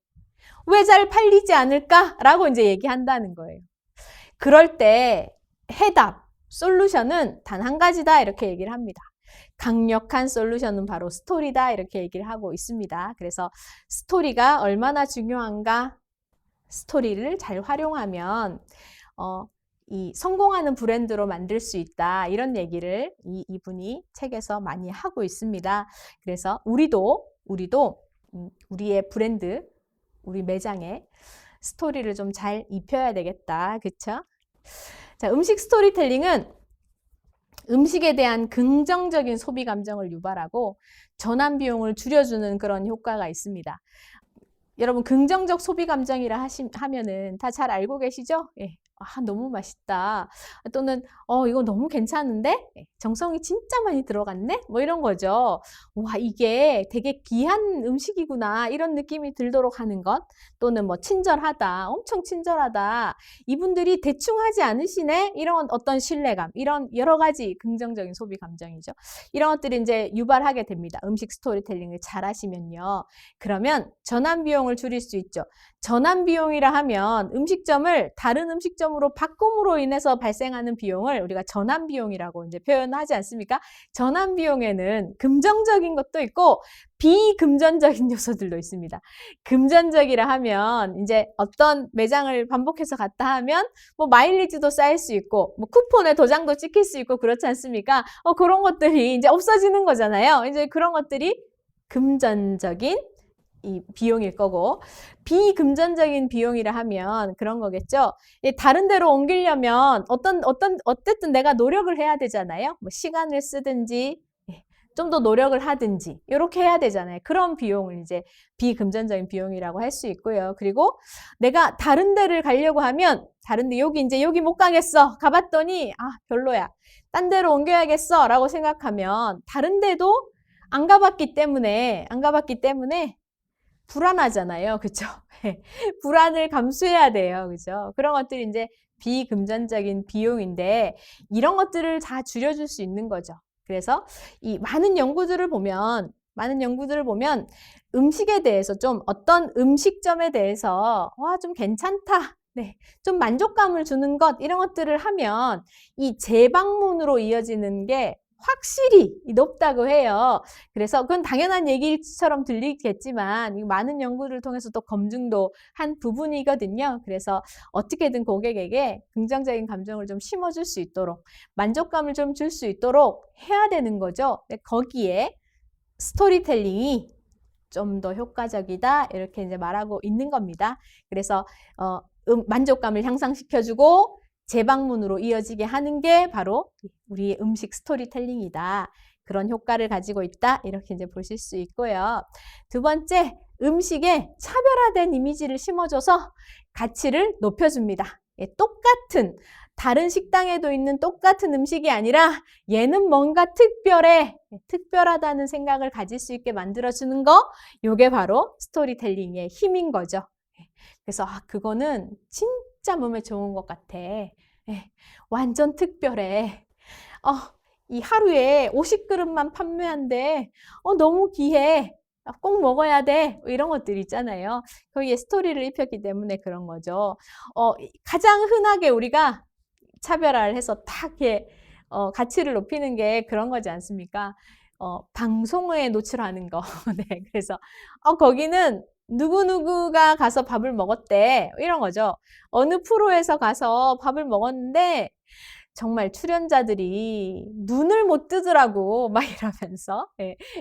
왜 잘 팔리지 않을까라고 이제 얘기한다는 거예요. 그럴 때 해답, 솔루션은 단 한 가지다 이렇게 얘기를 합니다. 강력한 솔루션은 바로 스토리다 이렇게 얘기를 하고 있습니다. 그래서 스토리가 얼마나 중요한가? 스토리를 잘 활용하면 이 성공하는 브랜드로 만들 수 있다 이런 얘기를 이분이 책에서 많이 하고 있습니다. 그래서 우리도 우리의 브랜드, 우리 매장에 스토리를 좀 잘 입혀야 되겠다. 그쵸? 자, 음식 스토리텔링은 음식에 대한 긍정적인 소비 감정을 유발하고 전환 비용을 줄여주는 그런 효과가 있습니다. 여러분 긍정적 소비 감정이라 하면은 다 잘 알고 계시죠? 예. 아, 너무 맛있다. 또는 이거 너무 괜찮은데? 정성이 진짜 많이 들어갔네? 뭐 이런 거죠. 와, 이게 되게 귀한 음식이구나. 이런 느낌이 들도록 하는 것. 또는 뭐 친절하다. 엄청 친절하다. 이분들이 대충 하지 않으시네? 이런 어떤 신뢰감. 이런 여러 가지 긍정적인 소비 감정이죠. 이런 것들이 이제 유발하게 됩니다. 음식 스토리텔링을 잘 하시면요. 그러면 전환 비용을 줄일 수 있죠. 전환 비용이라 하면 음식점을 다른 음식점으로 바꿈으로 인해서 발생하는 비용을 우리가 전환 비용이라고 이제 표현하지 않습니까? 전환 비용에는 금전적인 것도 있고 비금전적인 요소들도 있습니다. 금전적이라 하면 이제 어떤 매장을 반복해서 갔다 하면 뭐 마일리지도 쌓일 수 있고 뭐 쿠폰에 도장도 찍힐 수 있고 그렇지 않습니까? 그런 것들이 이제 없어지는 거잖아요. 이제 그런 것들이 금전적인 이 비용일 거고 비금전적인 비용이라 하면 그런 거겠죠. 다른 데로 옮기려면 어쨌든 내가 노력을 해야 되잖아요. 뭐 시간을 쓰든지 좀 더 노력을 하든지 이렇게 해야 되잖아요. 그런 비용을 이제 비금전적인 비용이라고 할 수 있고요. 그리고 내가 다른 데를 가려고 하면 다른 데 여기 못 가겠어. 가봤더니 별로야. 딴 데로 옮겨야겠어 라고 생각하면 다른 데도 안 가봤기 때문에 불안하잖아요. 그죠? 불안을 감수해야 돼요. 그죠? 그런 것들이 이제 비금전적인 비용인데 이런 것들을 다 줄여줄 수 있는 거죠. 그래서 이 많은 연구들을 보면 음식에 대해서 좀 어떤 음식점에 대해서 좀 괜찮다. 네, 좀 만족감을 주는 것 이런 것들을 하면 이 재방문으로 이어지는 게 확실히 높다고 해요. 그래서 그건 당연한 얘기처럼 들리겠지만 많은 연구를 통해서 또 검증도 한 부분이거든요. 그래서 어떻게든 고객에게 긍정적인 감정을 좀 심어줄 수 있도록 만족감을 좀 줄 수 있도록 해야 되는 거죠. 거기에 스토리텔링이 좀 더 효과적이다 이렇게 이제 말하고 있는 겁니다. 그래서 만족감을 향상시켜주고 재방문으로 이어지게 하는 게 바로 우리의 음식 스토리텔링이다. 그런 효과를 가지고 있다. 이렇게 이제 보실 수 있고요. 두 번째, 음식에 차별화된 이미지를 심어줘서 가치를 높여줍니다. 똑같은 다른 식당에도 있는 똑같은 음식이 아니라 얘는 뭔가 특별하다는 생각을 가질 수 있게 만들어주는 거, 요게 바로 스토리텔링의 힘인 거죠. 그래서 그거는 진짜 몸에 좋은 것 같아. 완전 특별해. 이 하루에 50그릇만 판매한대. 너무 귀해. 꼭 먹어야 돼. 이런 것들 있잖아요. 거기에 스토리를 입혔기 때문에 그런 거죠. 가장 흔하게 우리가 차별화를 해서 딱 이렇게 가치를 높이는 게 그런 거지 않습니까? 방송에 노출하는 거. 네, 그래서 거기는 누구누구가 가서 밥을 먹었대. 이런 거죠. 어느 프로에서 가서 밥을 먹었는데 정말 출연자들이 눈을 못 뜨더라고 막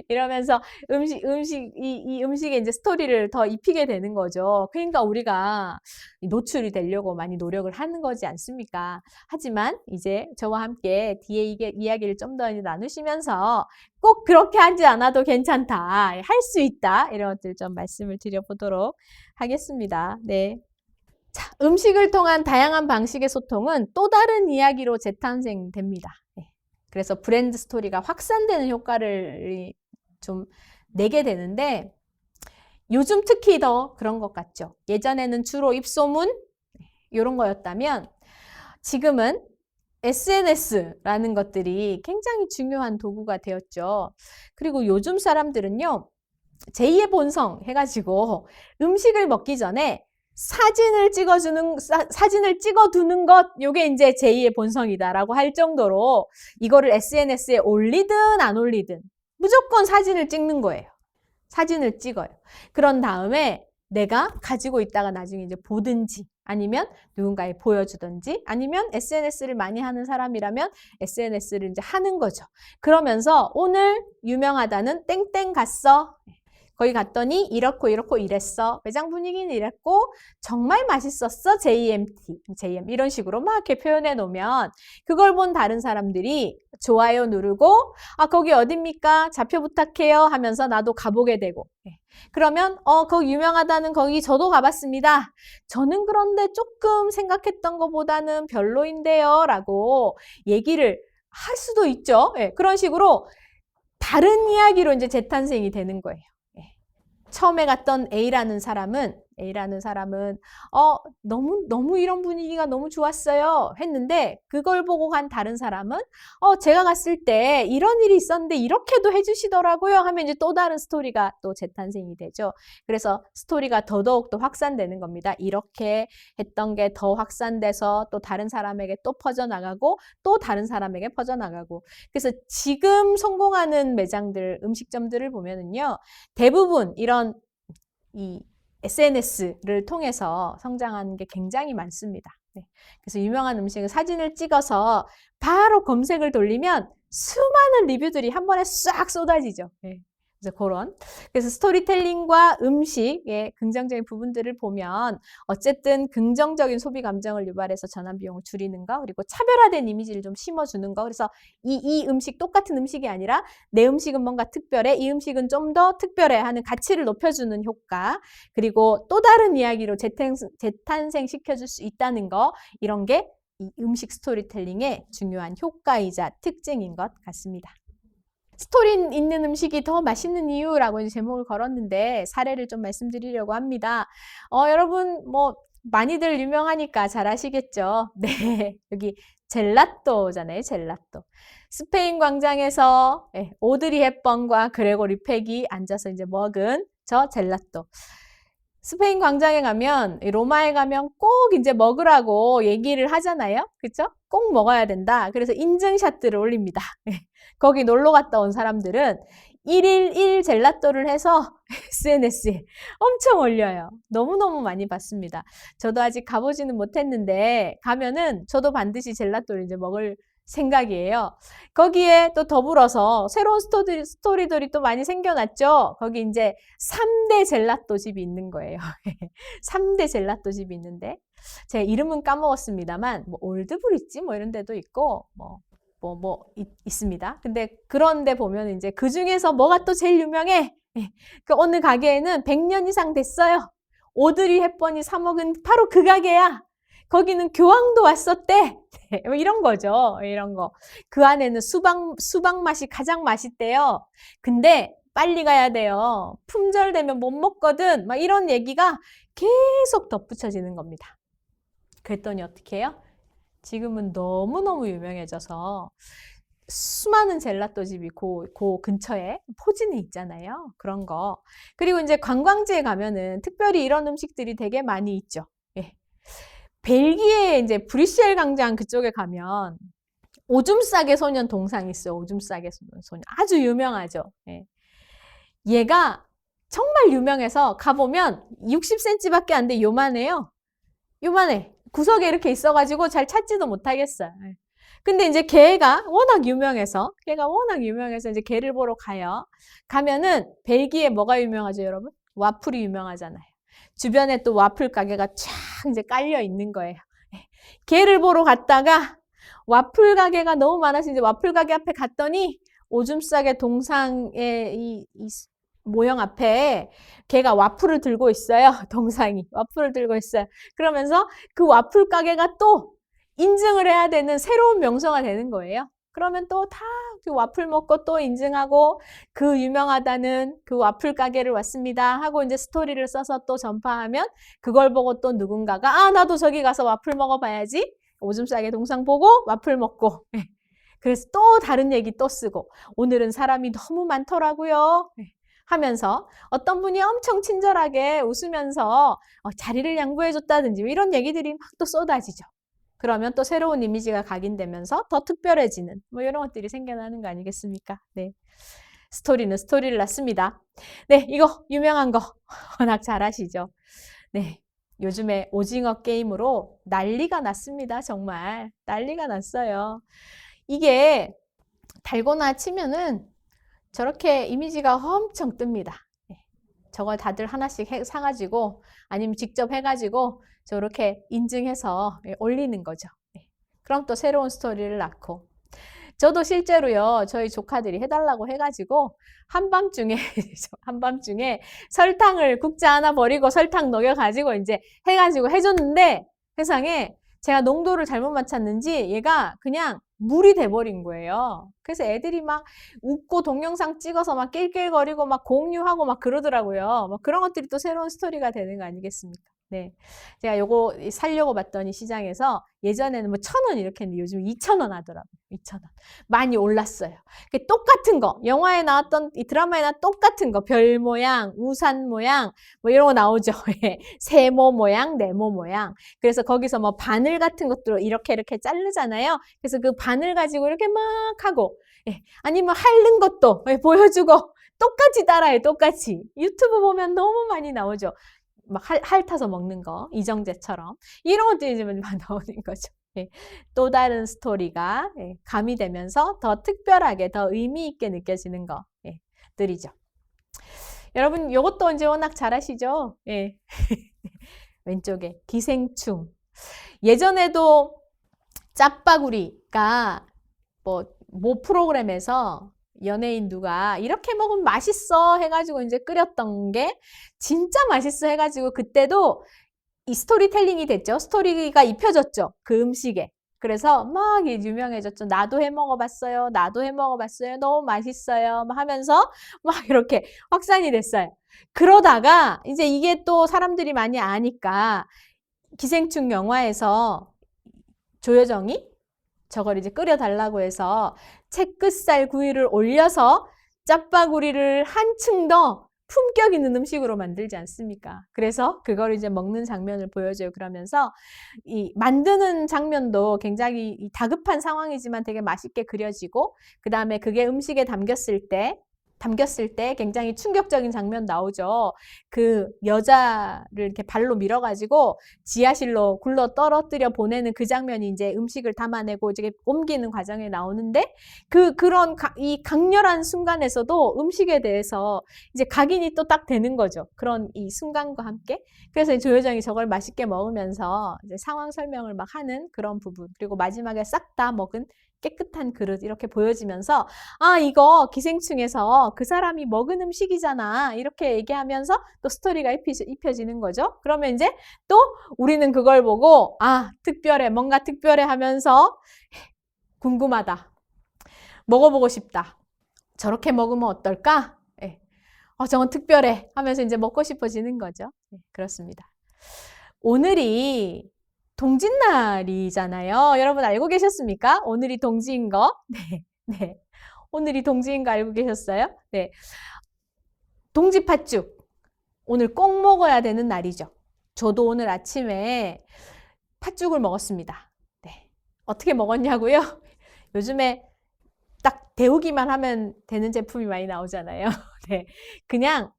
이러면서 이 음식에 이제 스토리를 더 입히게 되는 거죠. 그러니까 우리가 노출이 되려고 많이 노력을 하는 거지 않습니까? 하지만 이제 저와 함께 뒤에 이야기를 좀 더 나누시면서 꼭 그렇게 하지 않아도 괜찮다, 할 수 있다 이런 것들 좀 말씀을 드려보도록 하겠습니다. 네. 자, 음식을 통한 다양한 방식의 소통은 또 다른 이야기로 재탄생됩니다. 네. 그래서 브랜드 스토리가 확산되는 효과를 좀 내게 되는데 요즘 특히 더 그런 것 같죠. 예전에는 주로 입소문 이런 거였다면 지금은 SNS라는 것들이 굉장히 중요한 도구가 되었죠. 그리고 요즘 사람들은요, 제2의 본성 해가지고 음식을 먹기 전에 사진을 찍어두는 것, 요게 이제 제2의 본성이다라고 할 정도로 이거를 SNS에 올리든 안 올리든 무조건 사진을 찍는 거예요. 사진을 찍어요. 그런 다음에 내가 가지고 있다가 나중에 이제 보든지 아니면 누군가에 보여주든지 아니면 SNS를 많이 하는 사람이라면 SNS를 이제 하는 거죠. 그러면서 오늘 유명하다는 땡땡 갔어. 거기 갔더니 이렇고 이랬어. 매장 분위기는 이랬고 정말 맛있었어. JM 이런 식으로 막 이렇게 표현해 놓으면 그걸 본 다른 사람들이 좋아요 누르고 거기 어딥니까? 좌표 부탁해요 하면서 나도 가보게 되고 그러면 거기 유명하다는 거기 저도 가봤습니다. 저는 그런데 조금 생각했던 것보다는 별로인데요 라고 얘기를 할 수도 있죠. 그런 식으로 다른 이야기로 이제 재탄생이 되는 거예요. 처음에 갔던 A라는 사람은 너무 이런 분위기가 너무 좋았어요 했는데 그걸 보고 간 다른 사람은 제가 갔을 때 이런 일이 있었는데 이렇게도 해주시더라고요 하면 이제 또 다른 스토리가 또 재탄생이 되죠. 그래서 스토리가 더더욱 또 확산되는 겁니다. 이렇게 했던 게 더 확산돼서 또 다른 사람에게 또 퍼져나가고 또 다른 사람에게 퍼져나가고 그래서 지금 성공하는 매장들, 음식점들을 보면은요 대부분 이런 이 SNS를 통해서 성장하는 게 굉장히 많습니다. 그래서 유명한 음식을 사진을 찍어서 바로 검색을 돌리면 수많은 리뷰들이 한 번에 싹 쏟아지죠. 그래서 스토리텔링과 음식의 긍정적인 부분들을 보면 어쨌든 긍정적인 소비 감정을 유발해서 전환 비용을 줄이는 거, 그리고 차별화된 이미지를 좀 심어주는 거. 그래서 이 음식 똑같은 음식이 아니라 내 음식은 뭔가 특별해, 이 음식은 좀 더 특별해 하는 가치를 높여주는 효과, 그리고 또 다른 이야기로 재탄생시켜줄 수 있다는 거, 이런 게 이 음식 스토리텔링의 중요한 효과이자 특징인 것 같습니다. 스토리 있는 음식이 더 맛있는 이유라고 이제 제목을 걸었는데 사례를 좀 말씀드리려고 합니다. 여러분 뭐 많이들 유명하니까 잘 아시겠죠? 네, 여기 젤라또잖아요, 젤라또. 스페인 광장에서 오드리 헵번과 그레고리 팩이 앉아서 이제 먹은 저 젤라또. 스페인 광장에 가면, 로마에 가면 꼭 이제 먹으라고 얘기를 하잖아요. 그쵸? 꼭 먹어야 된다. 그래서 인증샷들을 올립니다. 거기 놀러 갔다 온 사람들은 1일 1 젤라또를 해서 SNS에 엄청 올려요. 너무너무 많이 봤습니다. 저도 아직 가보지는 못했는데, 가면은 저도 반드시 젤라또를 이제 먹을 생각이에요. 거기에 또 더불어서 새로운 스토리들이 또 많이 생겨났죠. 거기 이제 3대 젤라또 집이 있는 거예요. 3대 젤라또 집이 있는데, 제가 이름은 까먹었습니다만, 뭐 올드브리지 뭐 이런 데도 있고, 있습니다. 근데 그런데 보면 이제 그 중에서 뭐가 또 제일 유명해? 그 어느 가게에는 100년 이상 됐어요. 오드리 헵번이 사 먹은 바로 그 가게야. 거기는 교황도 왔었대. 뭐 이런 거죠. 이런 거. 그 안에는 수박 맛이 가장 맛있대요. 근데 빨리 가야 돼요. 품절 되면 못 먹거든. 막 이런 얘기가 계속 덧붙여지는 겁니다. 그랬더니 어떻게 해요? 지금은 너무너무 유명해져서 수많은 젤라또 집이 그 근처에 포진해 있잖아요. 그런 거. 그리고 이제 관광지에 가면은 특별히 이런 음식들이 되게 많이 있죠. 예. 벨기에 이제 브뤼셀 광장 그쪽에 가면 오줌 싸개 소년 동상이 있어요. 오줌 싸개 소년. 아주 유명하죠. 예. 얘가 정말 유명해서 가보면 60cm밖에 안 돼. 요만해요. 요만해. 구석에 이렇게 있어가지고 잘 찾지도 못하겠어요. 근데 이제 걔가 워낙 유명해서 이제 걔를 보러 가요. 가면은 벨기에 뭐가 유명하죠, 여러분? 와플이 유명하잖아요. 주변에 또 와플 가게가 쫙 이제 깔려 있는 거예요. 걔를 보러 갔다가 와플 가게가 너무 많아서 이제 와플 가게 앞에 갔더니 오줌 싸개 동상의 이 모형 앞에 걔가 와플을 들고 있어요. 동상이 와플을 들고 있어요. 그러면서 그 와플 가게가 또 인증을 해야 되는 새로운 명소가 되는 거예요. 그러면 또 다 그 와플 먹고 또 인증하고 그 유명하다는 그 와플 가게를 왔습니다 하고 이제 스토리를 써서 또 전파하면 그걸 보고 또 누군가가 나도 저기 가서 와플 먹어봐야지. 오줌 싸개 동상 보고 와플 먹고. 그래서 또 다른 얘기 또 쓰고 오늘은 사람이 너무 많더라고요. 하면서 어떤 분이 엄청 친절하게 웃으면서 자리를 양보해줬다든지 이런 얘기들이 막 또 쏟아지죠. 그러면 또 새로운 이미지가 각인되면서 더 특별해지는 뭐 이런 것들이 생겨나는 거 아니겠습니까? 네. 스토리는 스토리를 낳습니다. 네, 이거 유명한 거 워낙 잘 아시죠? 네. 요즘에 오징어 게임으로 난리가 났습니다. 정말 난리가 났어요. 이게 달고나 치면은 저렇게 이미지가 엄청 뜹니다. 저걸 다들 하나씩 사가지고 아니면 직접 해가지고 저렇게 인증해서 올리는 거죠. 그럼 또 새로운 스토리를 낳고. 저도 실제로요, 저희 조카들이 해달라고 해가지고 한밤중에 설탕을 국자 하나 버리고 설탕 녹여가지고 이제 해가지고 해줬는데 세상에 제가 농도를 잘못 맞췄는지 얘가 그냥 물이 돼버린 거예요. 그래서 애들이 막 웃고 동영상 찍어서 막 낄낄거리고 막 공유하고 막 그러더라고요. 뭐 그런 것들이 또 새로운 스토리가 되는 거 아니겠습니까? 네. 제가 요거 사려고 봤더니 시장에서 예전에는 뭐 1,000원 이렇게 했는데 요즘 2,000원 하더라고요. 2,000원. 많이 올랐어요. 똑같은 거, 영화에 나왔던, 이 드라마에 나왔던 똑같은 거, 별 모양, 우산 모양, 뭐 이런 거 나오죠. 세모 모양, 네모 모양. 그래서 거기서 뭐 바늘 같은 것도 이렇게 자르잖아요. 그래서 그 바늘 가지고 이렇게 막 하고, 아니면 핥는 것도 보여주고, 똑같이 따라해요, 똑같이. 유튜브 보면 너무 많이 나오죠. 막 핥아서 먹는 거, 이정재처럼. 이런 것들이 이제 나오는 거죠. 또 다른 스토리가 가미되면서 더 특별하게, 더 의미 있게 느껴지는 것들이죠. 여러분 요것도 이제 워낙 잘 아시죠? 예. 왼쪽에 기생충. 예전에도 짜파구리가 모 프로그램에서 연예인 누가 이렇게 먹으면 맛있어 해가지고 이제 끓였던 게 진짜 맛있어 해가지고 그때도 이 스토리텔링이 됐죠. 스토리가 입혀졌죠. 그 음식에. 그래서 막 유명해졌죠. 나도 해 먹어봤어요. 나도 해 먹어봤어요. 너무 맛있어요. 막 하면서 막 이렇게 확산이 됐어요. 그러다가 이제 이게 또 사람들이 많이 아니까 기생충 영화에서 조여정이 저걸 이제 끓여달라고 해서 채끝살 구이를 올려서 짜파구리를 한층 더 품격 있는 음식으로 만들지 않습니까? 그래서 그걸 이제 먹는 장면을 보여줘요. 그러면서 이 만드는 장면도 굉장히 다급한 상황이지만 되게 맛있게 그려지고 그 다음에 그게 음식에 담겼을 때 굉장히 충격적인 장면 나오죠. 그 여자를 이렇게 발로 밀어가지고 지하실로 굴러 떨어뜨려 보내는 그 장면이 이제 음식을 담아내고 이제 옮기는 과정에 나오는데 그런 이 강렬한 순간에서도 음식에 대해서 이제 각인이 또 딱 되는 거죠. 그런 이 순간과 함께. 그래서 조여정이 저걸 맛있게 먹으면서 이제 상황 설명을 막 하는 그런 부분. 그리고 마지막에 싹 다 먹은 깨끗한 그릇 이렇게 보여지면서 아 이거 기생충에서 그 사람이 먹은 음식이잖아 이렇게 얘기하면서 또 스토리가 입혀지는 거죠. 그러면 이제 또 우리는 그걸 보고 아 특별해 뭔가 특별해 하면서 궁금하다 먹어보고 싶다 저렇게 먹으면 어떨까? 네. 저건 특별해 하면서 이제 먹고 싶어지는 거죠. 네, 그렇습니다. 오늘이 동짓날이잖아요. 여러분 알고 계셨습니까? 오늘이 동지인 거? 네, 네. 오늘이 동지인 거 알고 계셨어요? 네. 동지 팥죽. 오늘 꼭 먹어야 되는 날이죠. 저도 오늘 아침에 팥죽을 먹었습니다. 네. 어떻게 먹었냐고요? 요즘에 딱 데우기만 하면 되는 제품이 많이 나오잖아요. 네. 그냥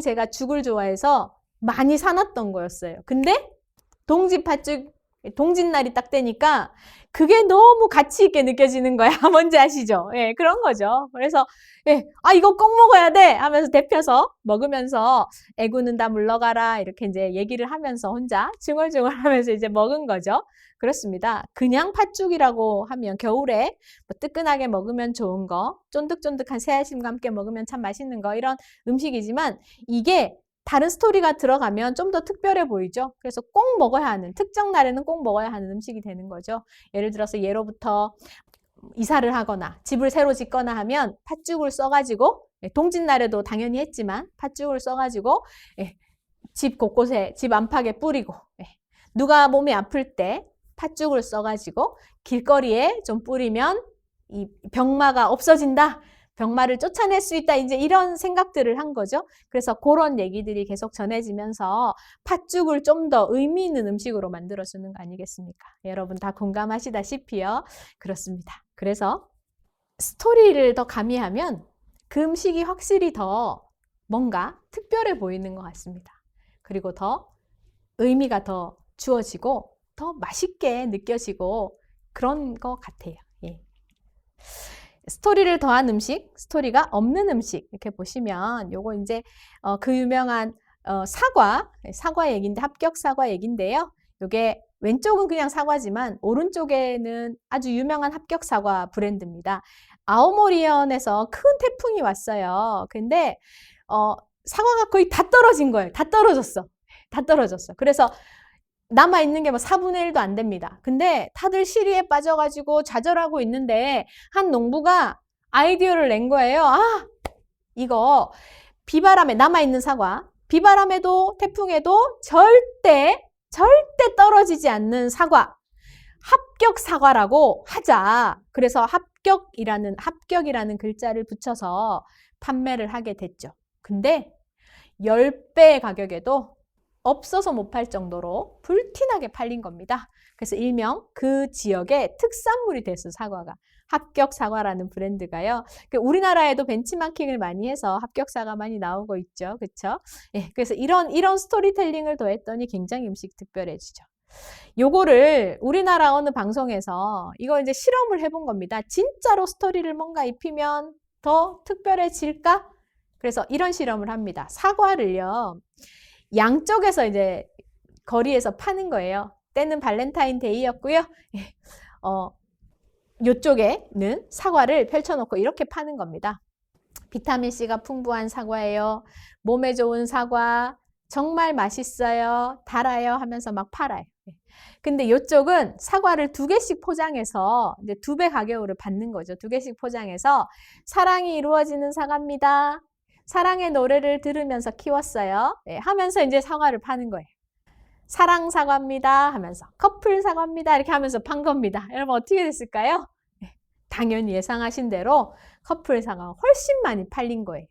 제가 죽을 좋아해서 많이 사놨던 거였어요. 근데 동지 팥죽, 동짓날이 딱 되니까 그게 너무 가치 있게 느껴지는 거야. 뭔지 아시죠? 예, 그런 거죠. 그래서, 예, 아, 이거 꼭 먹어야 돼! 하면서 데펴서 먹으면서 애구는 다 물러가라. 이렇게 이제 얘기를 하면서 혼자 중얼중얼 하면서 이제 먹은 거죠. 그렇습니다. 그냥 팥죽이라고 하면 겨울에 뭐 뜨끈하게 먹으면 좋은 거, 쫀득쫀득한 새알심과 함께 먹으면 참 맛있는 거, 이런 음식이지만 이게 다른 스토리가 들어가면 좀 더 특별해 보이죠. 그래서 꼭 먹어야 하는, 특정 날에는 꼭 먹어야 하는 음식이 되는 거죠. 예를 들어서 예로부터 이사를 하거나 집을 새로 짓거나 하면 팥죽을 써가지고 동짓날에도 당연히 했지만 팥죽을 써가지고 집 곳곳에 집 안팎에 뿌리고 누가 몸이 아플 때 팥죽을 써가지고 길거리에 좀 뿌리면 이 병마가 없어진다. 병마를 쫓아낼 수 있다. 이제 이런 생각들을 한 거죠. 그래서 그런 얘기들이 계속 전해지면서 팥죽을 좀 더 의미 있는 음식으로 만들어주는 거 아니겠습니까? 여러분 다 공감하시다시피요. 그렇습니다. 그래서 스토리를 더 가미하면 그 음식이 확실히 더 뭔가 특별해 보이는 것 같습니다. 그리고 더 의미가 더 주어지고 더 맛있게 느껴지고 그런 것 같아요. 예. 스토리를 더한 음식, 스토리가 없는 음식 이렇게 보시면 요거 이제 그 유명한 사과 얘기인데 합격 사과 얘기인데요. 요게 왼쪽은 그냥 사과지만 오른쪽에는 아주 유명한 합격 사과 브랜드입니다. 아오모리현에서 큰 태풍이 왔어요. 근데 사과가 거의 다 떨어진 거예요. 다 떨어졌어. 다 떨어졌어. 그래서 남아있는 게 뭐 4분의 1도 안 됩니다. 근데 다들 시리에 빠져가지고 좌절하고 있는데 한 농부가 아이디어를 낸 거예요. 아, 이거 비바람에 남아있는 사과, 비바람에도 태풍에도 절대 떨어지지 않는 사과, 합격 사과라고 하자. 그래서 합격이라는 글자를 붙여서 판매를 하게 됐죠. 근데 10배의 가격에도 없어서 못 팔 정도로 불티나게 팔린 겁니다. 그래서 일명 그 지역의 특산물이 됐어, 사과가. 합격 사과라는 브랜드가요. 우리나라에도 벤치마킹을 많이 해서 합격 사과 많이 나오고 있죠. 그렇죠? 예, 그래서 이런 스토리텔링을 더했더니 굉장히 음식 특별해지죠. 요거를 우리나라 어느 방송에서 이거 이제 실험을 해본 겁니다. 진짜로 스토리를 뭔가 입히면 더 특별해질까? 그래서 이런 실험을 합니다. 사과를요, 양쪽에서 이제 거리에서 파는 거예요. 때는 발렌타인데이였고요. 요쪽에는 사과를 펼쳐놓고 이렇게 파는 겁니다. 비타민C가 풍부한 사과예요. 몸에 좋은 사과, 정말 맛있어요. 달아요 하면서 막 팔아요. 근데 이쪽은 사과를 2개씩 포장해서 이제 2배 가격으로 받는 거죠. 2개씩 포장해서 사랑이 이루어지는 사과입니다. 사랑의 노래를 들으면서 키웠어요. 하면서 이제 사과를 파는 거예요. 사랑 사과입니다 하면서 커플 사과입니다 이렇게 하면서 판 겁니다. 여러분 어떻게 됐을까요? 당연히 예상하신 대로 커플 사과가 훨씬 많이 팔린 거예요.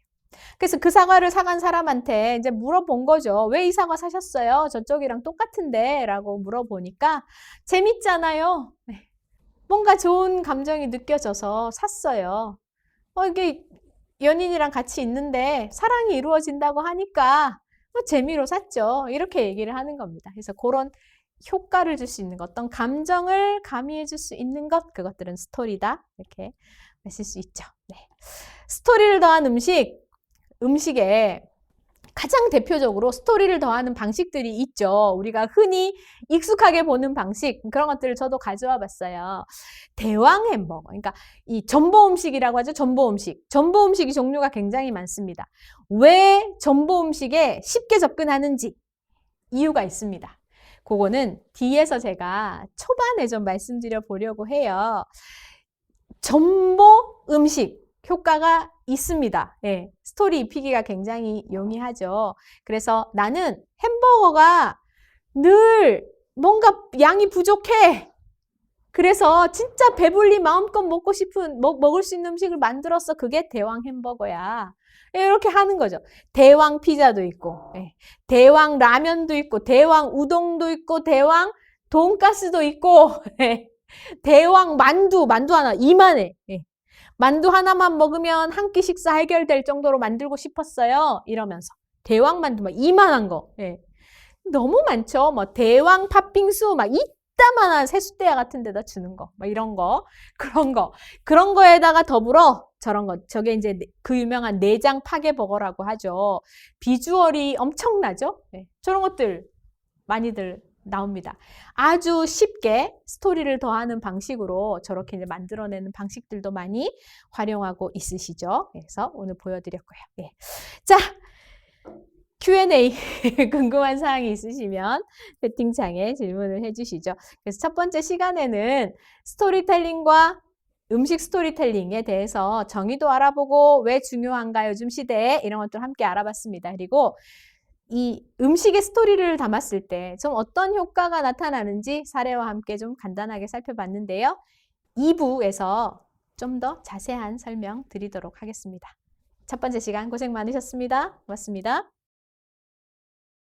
그래서 그 사과를 사간 사람한테 이제 물어본 거죠. 왜 이 사과 사셨어요? 저쪽이랑 똑같은데 라고 물어보니까 재밌잖아요. 뭔가 좋은 감정이 느껴져서 샀어요. 이게 연인이랑 같이 있는데 사랑이 이루어진다고 하니까 재미로 샀죠. 이렇게 얘기를 하는 겁니다. 그래서 그런 효과를 줄 수 있는 것, 어떤 감정을 가미해 줄 수 있는 것, 그것들은 스토리다. 이렇게 마실 수 있죠. 네. 스토리를 더한 음식에 가장 대표적으로 스토리를 더하는 방식들이 있죠. 우리가 흔히 익숙하게 보는 방식, 그런 것들을 저도 가져와 봤어요. 대왕 햄버거, 그러니까 이 전보 음식이라고 하죠. 전보 음식. 전보 음식이 종류가 굉장히 많습니다. 왜 전보 음식에 쉽게 접근하는지 이유가 있습니다. 그거는 뒤에서 제가 초반에 좀 말씀드려 보려고 해요. 전보 음식 효과가 있습니다. 네, 스토리 입히기가 굉장히 용이하죠. 그래서 나는 햄버거가 늘 뭔가 양이 부족해. 그래서 진짜 배불리 마음껏 먹고 싶은, 먹을 수 있는 음식을 만들었어. 그게 대왕 햄버거야. 이렇게 하는 거죠. 대왕 피자도 있고, 대왕 라면도 있고, 대왕 우동도 있고, 대왕 돈가스도 있고, 대왕 만두 하나 이만해. 만두 하나만 먹으면 한 끼 식사 해결될 정도로 만들고 싶었어요. 이러면서 대왕 만두 막 이만한 거. 너무 많죠. 뭐 대왕 팥빙수 막 이따만한 세숫대야 같은 데다 주는 거. 막 이런 거. 그런 거에다가 더불어 저런 거. 저게 이제 그 유명한 내장 파게버거라고 하죠. 비주얼이 엄청나죠? 저런 것들 많이들 나옵니다. 아주 쉽게 스토리를 더하는 방식으로 저렇게 이제 만들어내는 방식들도 많이 활용하고 있으시죠. 그래서 오늘 보여드렸고요. 자, Q&A 궁금한 사항이 있으시면 채팅창에 질문을 해주시죠. 그래서 첫 번째 시간에는 스토리텔링과 음식 스토리텔링에 대해서 정의도 알아보고 왜 중요한가 요즘 시대에 이런 것들 함께 알아봤습니다. 그리고 이 음식의 스토리를 담았을 때 좀 어떤 효과가 나타나는지 사례와 함께 좀 간단하게 살펴봤는데요. 2부에서 좀 더 자세한 설명 드리도록 하겠습니다. 첫 번째 시간 고생 많으셨습니다. 고맙습니다.